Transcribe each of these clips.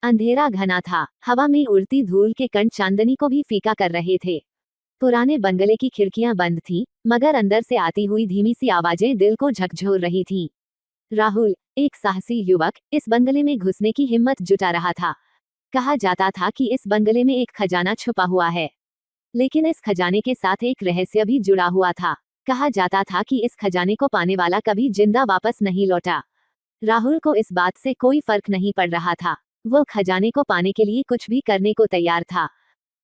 अंधेरा घना था, हवा में उड़ती धूल के कण चांदनी को भी फीका कर रहे थे। पुराने बंगले की खिड़कियां बंद थीं, मगर अंदर से आती हुई धीमी सी आवाजें दिल को झकझोर रही थीं। राहुल, एक साहसी युवक, इस बंगले में घुसने की हिम्मत जुटा रहा था। कहा जाता था कि इस बंगले में एक खजाना छुपा हुआ है, लेकिन इस खजाने के साथ एक रहस्य भी जुड़ा हुआ था। कहा जाता था कि इस खजाने को पाने वाला कभी जिंदा वापस नहीं लौटा। राहुल को इस बात से कोई फर्क नहीं पड़ रहा था। वो खजाने को पाने के लिए कुछ भी करने को तैयार था।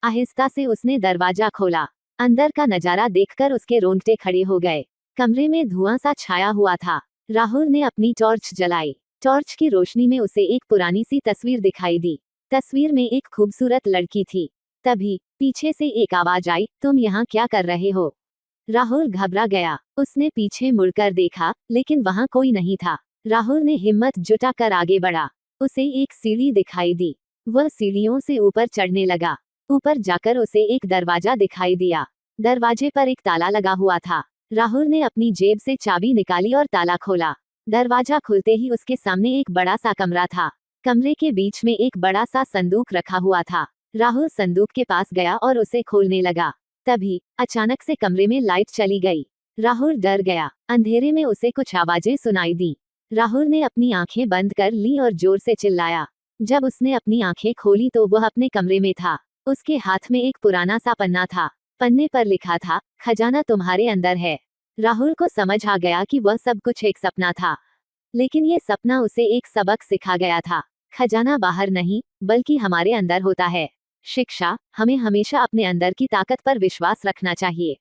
आहिस्ता से उसने दरवाजा खोला। अंदर का नजारा देखकर उसके रोंगटे खड़े हो गए। कमरे में धुआं सा छाया हुआ था। राहुल ने अपनी टॉर्च जलाई। टॉर्च की रोशनी में उसे एक पुरानी सी तस्वीर दिखाई दी। तस्वीर में एक खूबसूरत लड़की थी। तभी पीछे से एक आवाज आई, तुम यहाँ क्या कर रहे हो? राहुल घबरा गया। उसने पीछे मुड़कर देखा, लेकिन वहाँ कोई नहीं था। राहुल ने हिम्मत जुटाकर आगे बढ़ा। उसे एक सीढ़ी दिखाई दी। वह सीढ़ियों से ऊपर चढ़ने लगा। ऊपर जाकर उसे एक दरवाजा दिखाई दिया। दरवाजे पर एक ताला लगा हुआ था। राहुल ने अपनी जेब से चाबी निकाली और ताला खोला। दरवाजा खुलते ही उसके सामने एक बड़ा सा कमरा था। कमरे के बीच में एक बड़ा सा संदूक रखा हुआ था। राहुल संदूक के पास गया और उसे खोलने लगा। तभी अचानक से कमरे में लाइट चली गई। राहुल डर गया। अंधेरे में उसे कुछ आवाजें सुनाई दी। राहुल ने अपनी आंखें बंद कर ली और जोर से चिल्लाया। जब उसने अपनी आंखें खोली तो वह अपने कमरे में था। उसके हाथ में एक पुराना सा पन्ना था। पन्ने पर लिखा था, खजाना तुम्हारे अंदर है। राहुल को समझ आ गया कि वह सब कुछ एक सपना था, लेकिन ये सपना उसे एक सबक सिखा गया था। खजाना बाहर नहीं, बल्कि हमारे अंदर होता है। शिक्षा, हमें हमेशा अपने अंदर की ताकत पर विश्वास रखना चाहिए।